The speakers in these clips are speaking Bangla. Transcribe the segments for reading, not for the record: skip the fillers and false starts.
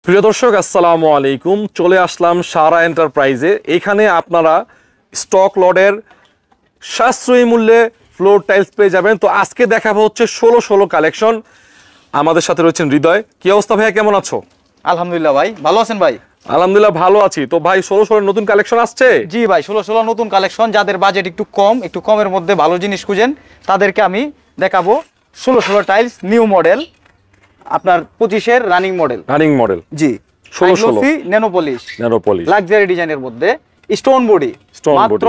প্রিয় দর্শক আসসালামু আলাইকুম, চলে আসলাম সারা এন্টারপ্রাইজে। এখানে আপনারা স্টক লটের সাশ্রয়ী মূল্যে ফ্লোর টাইলস পেয়ে যাবেন। তো আজকে দেখাবো হচ্ছে 16 কালেকশন। আমাদের সাথে রয়েছেন হৃদয়। কি অবস্থা ভাইয়া, কেমন আছো? আলহামদুলিল্লাহ ভাই, ভালো আছেন ভাই? আলহামদুলিল্লাহ ভালো আছি। তো ভাই 16 নতুন কালেকশন আসছে? জি ভাই, 16 নতুন কালেকশন। যাদের বাজেট একটু কমের মধ্যে ভালো জিনিস খুঁজেন তাদেরকে আমি দেখাবো 16 টাইলস নিউ মডেল, আপনার 25-এর রানিং মডেল। জি 16 ন্যানো পলিশ লাক্সারি ডিজাইনের মধ্যে স্টোন বডি, মাত্র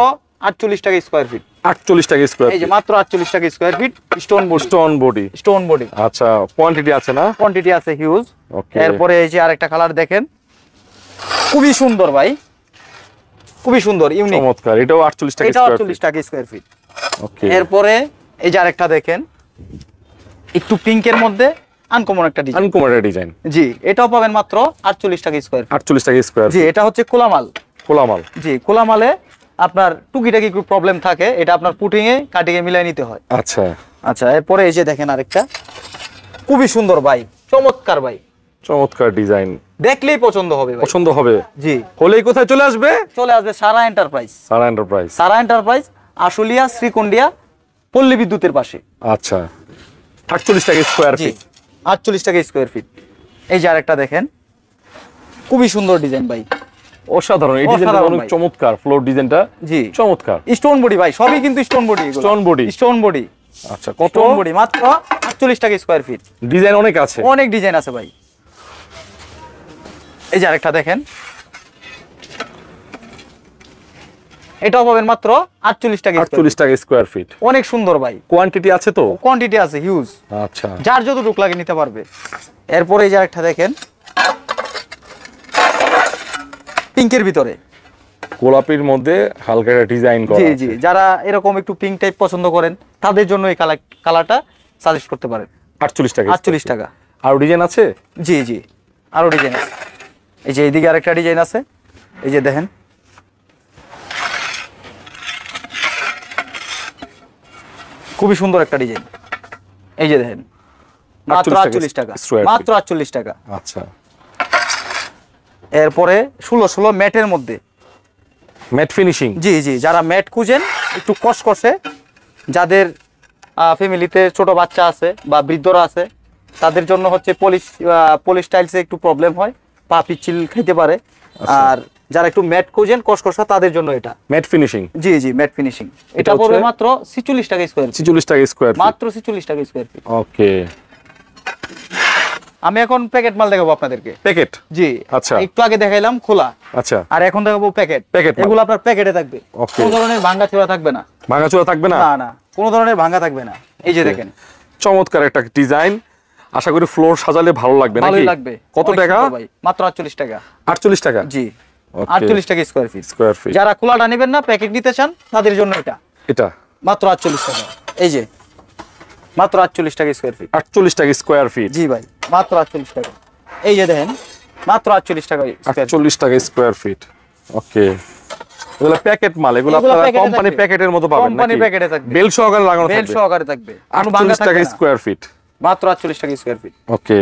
48 টাকা স্কয়ার ফিট। 48 টাকা স্কয়ার এই যে মাত্র 48 টাকা স্কয়ার ফিট স্টোন বডি। আচ্ছা, কোয়ান্টিটি আছে না? কোয়ান্টিটি আছে হিউজ। ওকে, এরপরে এই যে আরেকটা কালার দেখেন, খুবই সুন্দর ভাই, খুবই সুন্দর, ইউনিক, চমৎকার। এটাও 48 টাকা স্কয়ার ফিট। 48 টাকা স্কয়ার ফিট। ওকে, এরপরে এই যে আরেকটা দেখেন, একটু পিঙ্কের মধ্যে আনকমন একটা ডিজাইন। জি, এটাও পাবেন মাত্র 48 টাকা স্কয়ার ফিট। 48 টাকা স্কয়ার। জি, এটা হচ্ছে কোলামাল। জি, কোলামালে আপনার টুকিটাকি একটু প্রবলেম থাকে, এটা আপনার পুটিং এ কাটিং এ মিলাই নিতে হয়। আচ্ছা, এরপরে এই যে দেখেন আরেকটা খুবই সুন্দর ভাই, চমৎকার ভাই, চমৎকার ডিজাইন, দেখলেই পছন্দ হবে ভাই। পছন্দ হবে। জি, হলেই কোথায় চলে আসবে সারা এন্টারপ্রাইজ, আশুলিয়া শ্রীকুন্ডিয়া পল্লী বিদ্যুতের পাশে। আচ্ছা, 48 টাকা স্কয়ার ফিট। 48 টাকা স্কয়ার ফিট। এই যে আরেকটা দেখেন, খুবই সুন্দর ডিজাইন ভাই, অসাধারণ। এই ডিজাইনটা অনেক চমৎকার, ফ্লোর ডিজাইনটা। জি, চমৎকার। স্টোন বডি ভাই, সবই কিন্তু স্টোন বডি। আচ্ছা, কত? স্টোন বডি মাত্র 48 টাকা স্কয়ার ফিট। ডিজাইন অনেক আছে, অনেক ডিজাইন আছে ভাই। এই যে আরেকটা দেখেন, এটাও পাবেন মাত্র 48 টাকা স্কয়ার ফিট। অনেক সুন্দর ভাই। কোয়ান্টিটি আছে তো? কোয়ান্টিটি আছে হিউজ। আচ্ছা, যার যতটুকু লাগে নিতে পারবে। এরপরে এই যে আরেকটা দেখেন, পিঙ্কের ভিতরে গোলাপির মধ্যে হালকা একটা ডিজাইন করা আছে। জি, যারা এরকম একটু পিঙ্ক টাইপ পছন্দ করেন তাদের জন্য এই কালারটা সাজেস্ট করতে পারেন। 48 টাকা। আর ডিজাইন আছে? জি, আরো ডিজাইন আছে। এই যে এইদিকে আরেকটা ডিজাইন আছে, এই যে দেখেন, খুবই সুন্দর একটা ডিজাইন। এই যে দেখেন, মাত্র 48 টাকা। আচ্ছা, এরপরে 16 ম্যাটের মধ্যে, ম্যাট ফিনিশিং। জি, যারা ম্যাট খুঁজেন একটু কষকষে, যাদের ফ্যামিলিতে ছোট বাচ্চা আছে বা বৃদ্ধরা আছে, তাদের জন্য হচ্ছে পলিশ টাইলসে একটু প্রবলেম হয়, পা পিচ্ছিল খাইতে পারে। আর যারা একটু ম্যাট খুঁজেন কষকষা, তাদের জন্য এটা ম্যাট ফিনিশিং। জি, ম্যাট ফিনিশিং। এটা পড়বে মাত্র 46 টাকা স্কয়ার ফিট। মাত্র 46 টাকা স্কয়ার ফিট। ওকে, আমি এখন প্যাকেট মাল দেখাবো আপনাদেরকে। প্যাকেট? জি, আচ্ছা, একটু আগে দেখাইলাম খোলা। আচ্ছা, আর এখন দেখাবো প্যাকেট। এগুলো আপনার প্যাকেটে থাকবে, কোনো ধরনের ভাঙাচোরা থাকবে না। না, কোনো ধরনের ভাঙা থাকবে না। এই যে দেখেন, চমৎকার একটা ডিজাইন। আশা করি ফ্লোর সাজালে ভালো লাগবে নাকি? ভালো লাগবে। কত টাকা ভাই? মাত্র 48 টাকা। 48 টাকা? জি, 48 টাকা স্কয়ার ফিট। যারা খোলাটা নেবেন না, প্যাকেট নিতে চান, তাদের জন্য এটা মাত্র 48 টাকা। এই যে মাত্র 48 টাকা স্কয়ার ফিট। 48 টাকা স্কয়ার ফিট। জি ভাই, মাত্র 48 টাকা। এই যে দেখেন, মাত্র 48 টাকা। 48 টাকা স্কয়ার ফিট। ওকে, এগুলা প্যাকেট মাল, এগুলো আপনারা কোম্পানি প্যাকেটের মতো পাবেন নাকি? কোম্পানি প্যাকেটে থাকবে, বেল সহকারে লাগানো থাকবে। বেল সহকারে থাকবে। 48 টাকা স্কয়ার ফিট। মাত্র 48 টাকা স্কয়ার ফিট। ওকে,